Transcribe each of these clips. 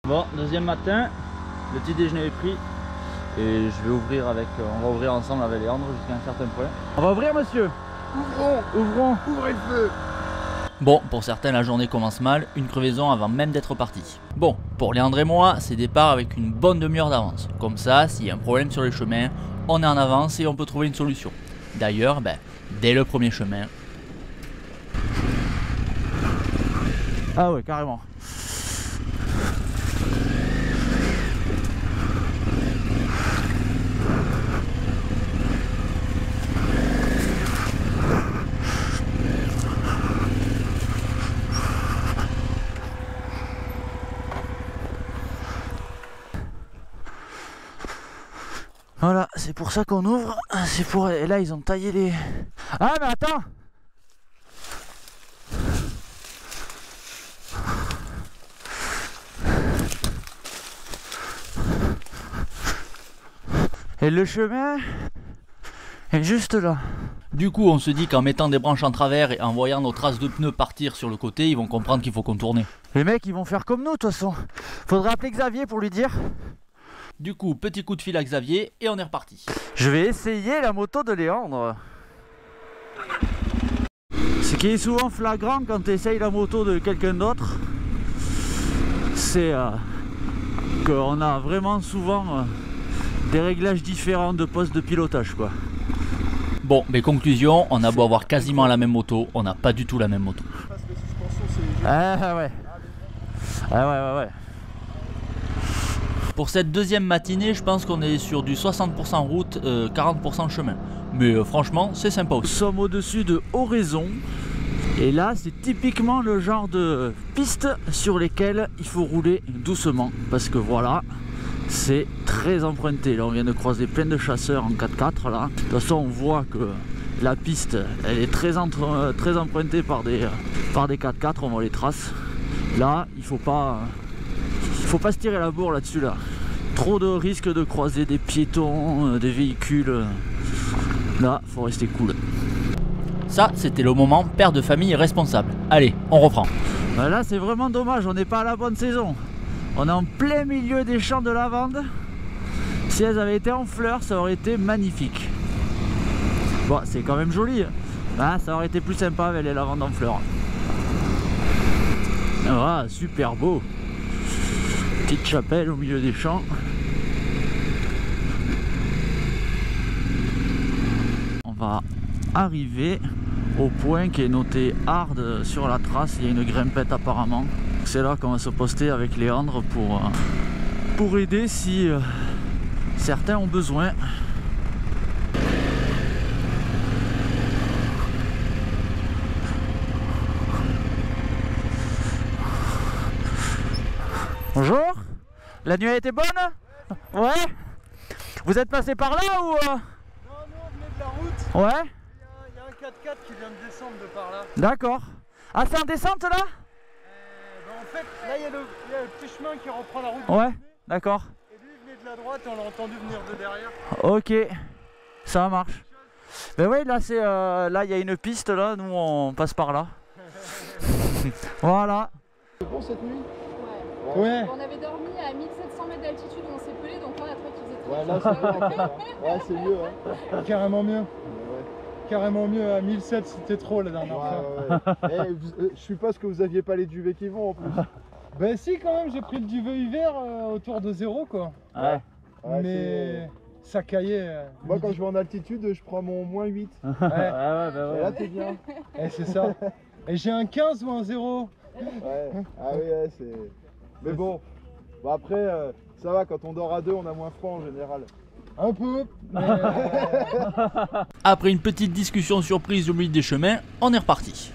Bon, deuxième matin, le petit déjeuner est pris et je vais ouvrir avec, on va ouvrir ensemble avec Léandre jusqu'à un certain point. On va ouvrir, monsieur. Ouvrons. Ouvrez le feu. Bon, pour certains la journée commence mal, une crevaison avant même d'être parti. Bon, pour Léandre et moi, c'est départ avec une bonne demi-heure d'avance. Comme ça, s'il y a un problème sur les chemins, on est en avance et on peut trouver une solution. D'ailleurs, dès le premier chemin... Ah ouais, carrément. Voilà, c'est pour ça qu'on ouvre, c'est pour... Et là ils ont taillé les... Ah mais attends! Et le chemin est juste là. Du coup on se dit qu'en mettant des branches en travers et en voyant nos traces de pneus partir sur le côté, ils vont comprendre qu'il faut contourner. Les mecs ils vont faire comme nous de toute façon. Faudrait appeler Xavier pour lui dire. Du coup, petit coup de fil à Xavier et on est reparti. Je vais essayer la moto de Léandre. Ce qui est souvent flagrant quand tu essayes la moto de quelqu'un d'autre, c'est qu'on a vraiment souvent des réglages différents de poste de pilotage, quoi. Bon, mais conclusion, on a beau avoir quasiment la même moto, on n'a pas du tout la même moto. Ah ouais. Ah ouais. Pour cette deuxième matinée, je pense qu'on est sur du 60% route, 40% chemin. Mais franchement, c'est sympa aussi. Nous sommes au-dessus de Oraison. Et là, c'est typiquement le genre de piste sur lesquelles il faut rouler doucement. Parce que voilà, c'est très emprunté. Là, on vient de croiser plein de chasseurs en 4x4. Là. De toute façon, on voit que la piste, elle est très empruntée par des 4x4. On voit les traces. Là, il faut pas se tirer la bourre là-dessus là. Trop de risques de croiser des piétons, des véhicules. Là, faut rester cool. Ça, c'était le moment père de famille responsable. Allez, on reprend. Là, c'est vraiment dommage, on n'est pas à la bonne saison. On est en plein milieu des champs de lavande. Si elles avaient été en fleurs, ça aurait été magnifique. Bon, c'est quand même joli. Ah, ça aurait été plus sympa avec les lavandes en fleurs. Ah, super beau. Petite chapelle au milieu des champs. On va arriver au point qui est noté hard sur la trace. Il y a une grimpette apparemment. C'est là qu'on va se poster avec Léandre pour aider si certains ont besoin. Bonjour, la nuit a été bonne? Ouais. Vous êtes passé par là ou Non, nous on venait de la route. Ouais. Il y a un 4x4 qui vient de descendre de par là. D'accord. Ah, c'est en descente là? En fait, là il y a le petit chemin qui reprend la route. Ouais, d'accord. Et lui il venait de la droite et on l'a entendu venir de derrière. Ok, ça marche. Ben ouais, là c'est là il y a une piste là, nous on passe par là. Voilà. C'est bon cette nuit? Ouais. On avait dormi à 1700 mètres d'altitude où on s'est pelé, donc là on a trouvé qu'il faisait très ouais, là c'est mieux. Ouais, c'est mieux. Carrément mieux. Ouais. Carrément mieux. À 1700 c'était trop la dernière fois. Ouais. Je suppose que vous aviez pas les duvets qui vont en plus. Ben si quand même, j'ai pris le duvet hiver autour de 0 quoi. Ouais. Mais ça caillait. Moi quand je vais en altitude, je prends mon -8. Ouais. Bah ouais. Et là t'es bien. Et c'est ça. Et j'ai un 15 ou un 0. Ouais. Ah oui, ouais, c'est... Mais bon, après, ça va, quand on dort à deux, on a moins froid en général. Un peu, mais... Après une petite discussion surprise au milieu des chemins, on est reparti.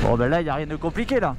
Bon ben là, il n'y a rien de compliqué là.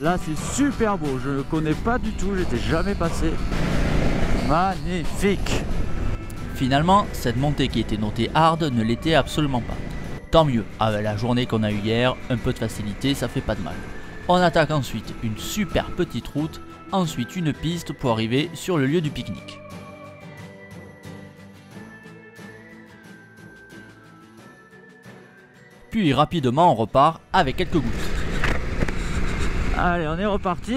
Là c'est super beau, je ne connais pas du tout, j'étais jamais passé. Magnifique. Finalement, cette montée qui était notée hard ne l'était absolument pas. Tant mieux, avec la journée qu'on a eue hier, un peu de facilité, ça fait pas de mal. On attaque ensuite une super petite route, ensuite une piste pour arriver sur le lieu du pique-nique. Puis rapidement on repart avec quelques gouttes. Allez, on est reparti.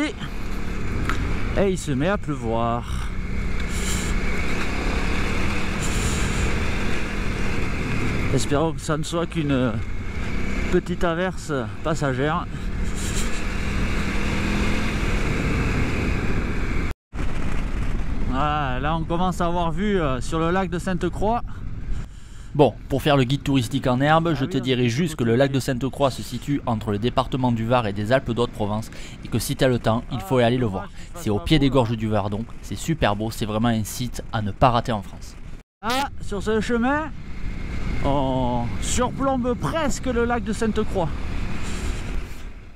Et il se met à pleuvoir. Espérons que ça ne soit qu'une petite averse passagère. Ah, là on commence à avoir vu sur le lac de Sainte-Croix. Bon, pour faire le guide touristique en herbe, je te dirais juste que le lac de Sainte-Croix se situe entre le département du Var et des Alpes d'Haute-Provence et que si tu as le temps, il faut y aller le voir. C'est au pied des gorges du Verdon, c'est super beau, c'est vraiment un site à ne pas rater en France. Ah, sur ce chemin, on surplombe presque le lac de Sainte-Croix.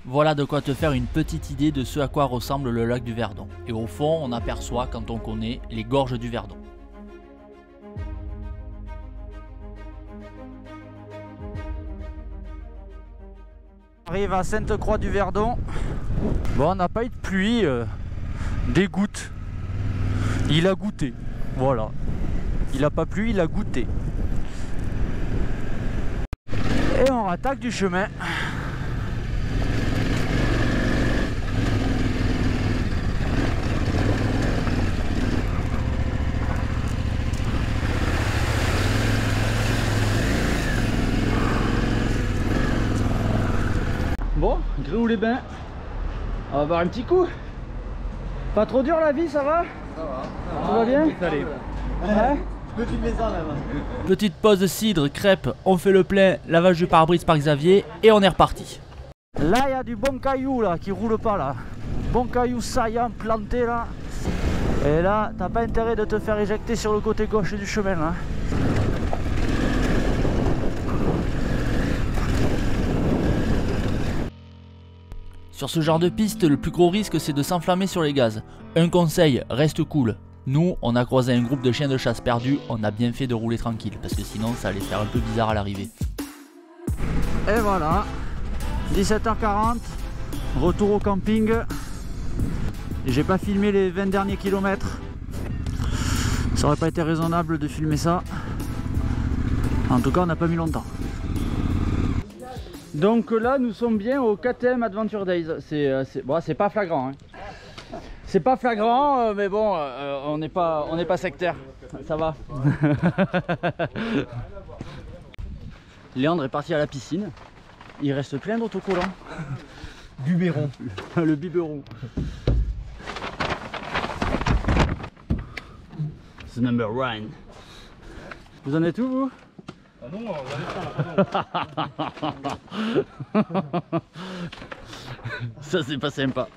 Voilà de quoi te faire une petite idée de ce à quoi ressemble le lac du Verdon. Et au fond, on aperçoit, quand on connaît, les gorges du Verdon. On arrive à Sainte-Croix du Verdon. Bon, on n'a pas eu de pluie, des gouttes. Il a goûté, voilà. Il n'a pas plu, il a goûté. Et on rattaque du chemin. Bon, Gréoux-les-Bains, on va boire un petit coup. Pas trop dur la vie, ça va? Ça va. Tout va bien? Allez. Ouais. Je peux filmer ça même. Petite pause de cidre, crêpes, on fait le plein, lavage du pare-brise par Xavier et on est reparti. Là il y a du bon caillou là qui roule pas là. Bon caillou saillant planté là. Et là t'as pas intérêt de te faire éjecter sur le côté gauche du chemin là. Sur ce genre de piste, le plus gros risque c'est de s'enflammer sur les gaz. Un conseil, reste cool. Nous, on a croisé un groupe de chiens de chasse perdus, on a bien fait de rouler tranquille, parce que sinon ça allait faire un peu bizarre à l'arrivée. Et voilà, 17h40, retour au camping. J'ai pas filmé les 20 derniers kilomètres. Ça aurait pas été raisonnable de filmer ça. En tout cas, on n'a pas mis longtemps. Donc là nous sommes bien au KTM Adventure Days, c'est pas flagrant hein. C'est pas flagrant mais bon on n'est pas sectaire, ça va. Léandre est parti à la piscine, il reste plein d'autocollants. Biberon. Le biberon. C'est number one. Vous en êtes où vous? Ah non, on va aller ça c'est pas sympa.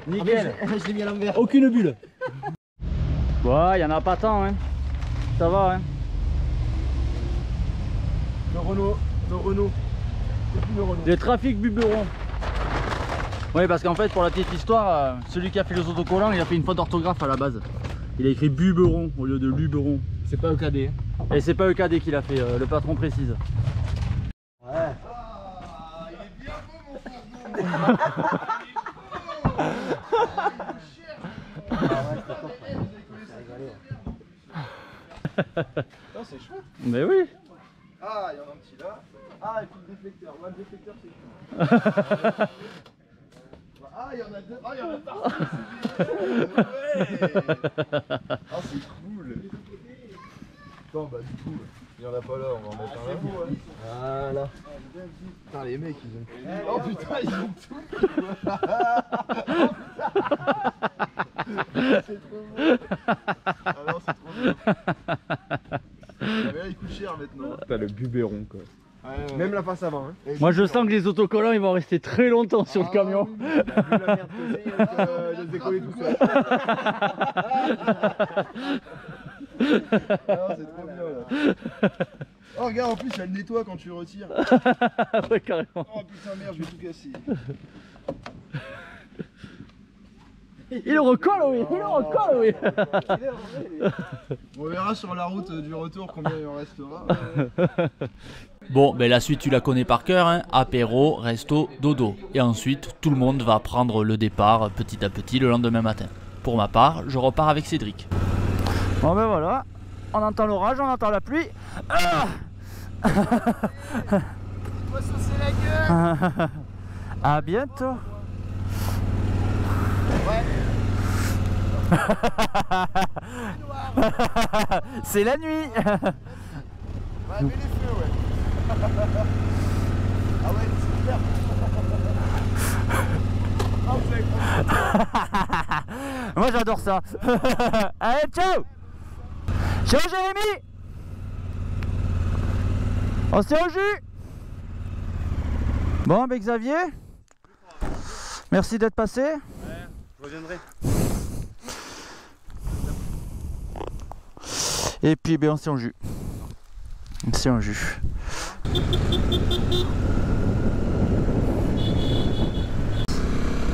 Nickel. Je l'ai mis à l'envers. Aucune bulle. Ouais, y en a pas tant hein. Ça va hein. Le Renault. Des trafics biberons. Oui parce qu'en fait pour la petite histoire, celui qui a fait les autocollants il a fait une faute d'orthographe à la base. Il a écrit Buberon au lieu de Luberon. C'est pas EKD. Et c'est pas EKD qui l'a fait, le patron précise. Ouais. Ah, il est bien beau mon fourgon. C'est chouette. Mais oui. Ah, il y en a un petit là. Ah, et puis le déflecteur. Ouais, le déflecteur c'est cool. Ah, il y en a deux. Ah, il y en a partout. Ouais. Ah, c'est cool. Attends, bah du coup, il y en a pas là, on va en mettre un là. Voilà. Putain, les mecs, ils ont... Oh putain, ils ont tout. C'est trop beau. Ah non, c'est trop beau. Mais là, il coûte cher maintenant. T'as le biberon quoi. Ouais. Même la face avant. Hein. Moi je sens que les autocollants ils vont rester très longtemps sur le camion. Oui, vu la merde que c'est, il va se décoller tout seul. Ah, c'est trop bien là. Oh regarde, en plus elle nettoie quand tu retires. Ouais, carrément. Oh putain merde, je vais tout casser. Il recolle, oui. Il recolle, oui. On verra sur la route du retour combien il en restera. Bon, ben la suite tu la connais par cœur, hein. Apéro, resto, dodo. Et ensuite, tout le monde va prendre le départ petit à petit le lendemain matin. Pour ma part, je repars avec Cédric. Bon ben voilà, on entend l'orage, on entend la pluie. Ah C'est la gueule. À bientôt. Ouais. C'est la nuit. Ouais, mais les feux, ouais. Ah ouais, c'est clair. Ah, vous avez compris. Moi j'adore ça. Allez, ciao. Ciao Jérémy. On se tient au jus. Bon, ben Xavier, merci d'être passé. Ouais, je reviendrai. Et puis ben on se tient au jus. On se tient au jus.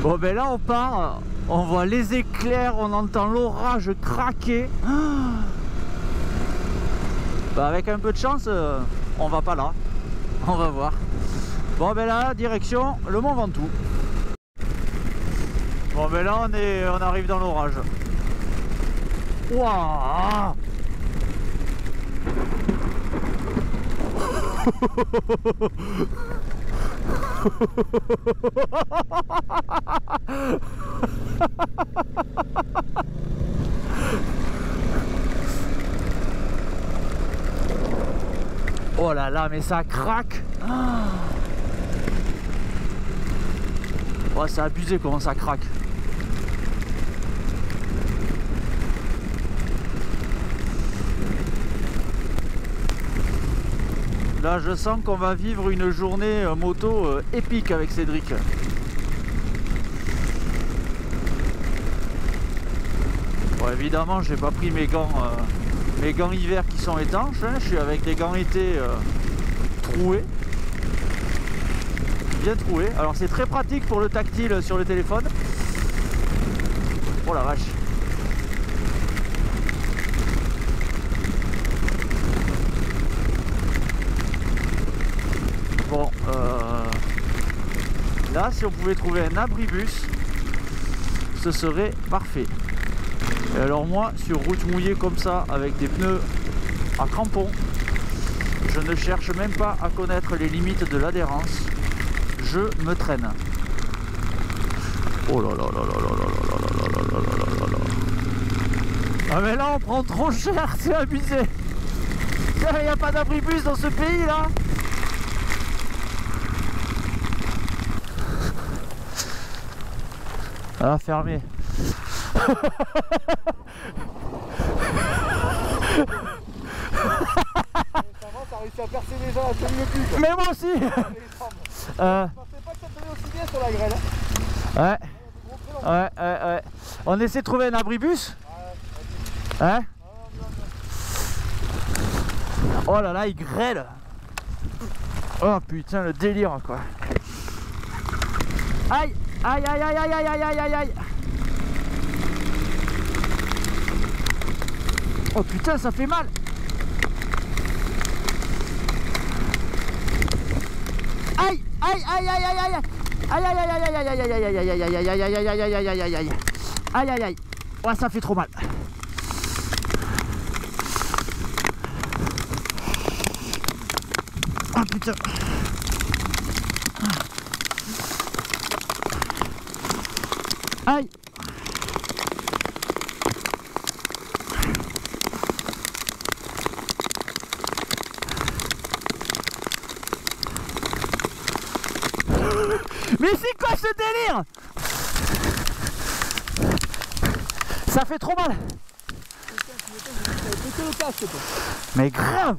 Bon ben là on part, on voit les éclairs, on entend l'orage craquer. Bah avec un peu de chance, on va pas là. On va voir. Bon ben là, direction le Mont Ventoux. Bon ben là on arrive dans l'orage. Waouh. Oh là là, mais ça craque. Oh, c'est abusé comment ça craque. Là, je sens qu'on va vivre une journée moto épique avec Cédric. Bon, évidemment, j'ai pas pris mes gants hiver qui sont étanches. Hein. Je suis avec des gants été troués. Bien troués. Alors, c'est très pratique pour le tactile sur le téléphone. Oh la vache. Bon, là, si on pouvait trouver un abribus, ce serait parfait. Et alors moi, sur route mouillée comme ça, avec des pneus à crampons, je ne cherche même pas à connaître les limites de l'adhérence. Je me traîne. Oh là là là là là là là là là là là là. Ah mais là, on prend trop cher, c'est abusé. Il n'y a pas d'abribus dans ce pays là. Ah, fermé. Ça réussi à percer les gens à tenir le cul. Mais moi aussi. Je pensais pas que ça tenait aussi bien sur la grêle. Ouais. On essaie de trouver un abribus. Hein? Oh là là, il grêle. Oh putain, le délire quoi. Aïe. Aïe aïe aïe aïe aïe aïe aïe aïe aïe. Oh putain, ça fait mal. Aïe aïe aïe aïe aïe aïe. Aïe aïe aïe aïe aïe aïe aïe aïe aïe aïe aïe aïe aïe aïe aïe aïe aïe aïe aïe aïe. Aïe aïe aïe. Ouais, ça fait trop mal. Oh putain. Aïe. Mais c'est quoi ce délire? Ça fait trop mal. Mais grave.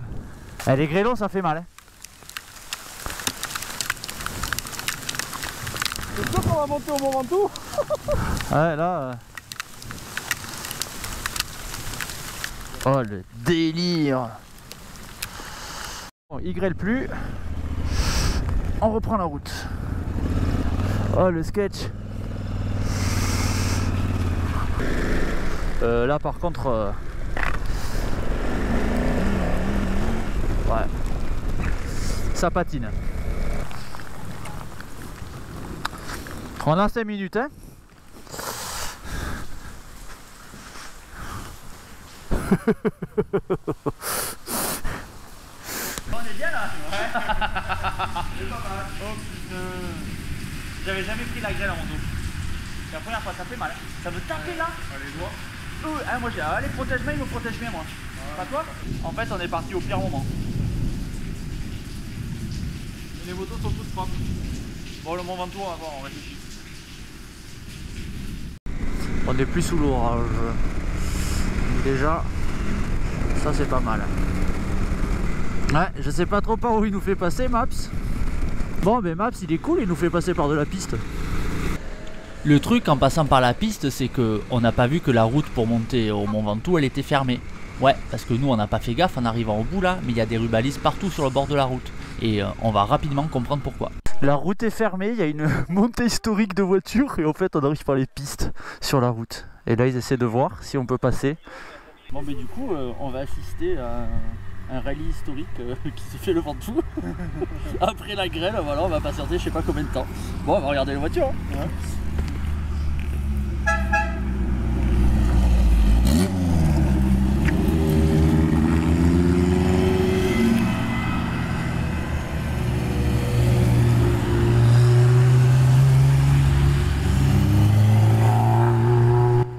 Les grêlons ça fait mal hein. C'est sûr qu'on va monter au Mont Ventoux. Ouais là Oh le délire. Bon, il grêle plus. On reprend la route. Oh le sketch. Là par contre ouais, ça patine. On a 5 minutes hein. On est bien là. Ouais. Oh putain. J'avais jamais pris la grêle en moto. C'est la première fois, ça fait mal. Ça me tapait là. Allez, doigts. Ah, moi j'ai allez protège-moi, il me protège bien moi. Pas toi. En fait on est parti au pire moment. Les motos sont toutes propres. Bon le Mont Ventoux on va voir, on réfléchit. On n'est plus sous l'orage. Déjà, ça c'est pas mal. Ouais, je sais pas trop par où il nous fait passer Maps. Bon mais Maps il est cool, il nous fait passer par de la piste. Le truc en passant par la piste, c'est que on n'a pas vu que la route pour monter au Mont Ventoux elle était fermée. Ouais, parce que nous on n'a pas fait gaffe en arrivant au bout là, mais il y a des rubalises partout sur le bord de la route. Et on va rapidement comprendre pourquoi. La route est fermée, il y a une montée historique de voitures et en fait on arrive par les pistes sur la route. Et là ils essaient de voir si on peut passer. Bon mais du coup on va assister à un rallye historique qui se fait le Ventoux. Après la grêle, voilà, on va patienter je sais pas combien de temps. Bon on va regarder les voitures. Hein. Ouais.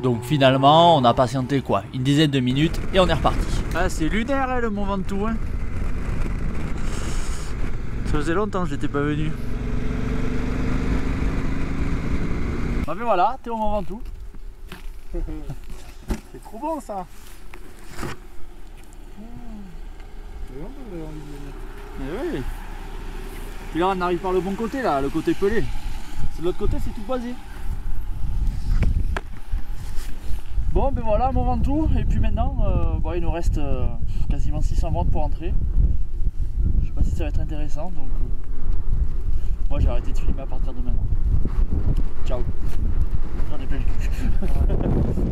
Donc finalement on a patienté quoi, une dizaine de minutes et on est reparti. Ah c'est lunaire hein, le Mont Ventoux hein. Ça faisait longtemps que j'étais pas venu. Ah mais voilà, t'es au Mont Ventoux. C'est trop bon ça. Eh oui. Puis là on arrive par le bon côté là, le côté pelé. De l'autre côté c'est tout boisé. Bon ben voilà, Mont Ventoux, et puis maintenant bon, il nous reste quasiment 600 bornes pour entrer. Je sais pas si ça va être intéressant, donc moi j'ai arrêté de filmer à partir de maintenant. Ciao. J'en ai plein le cul.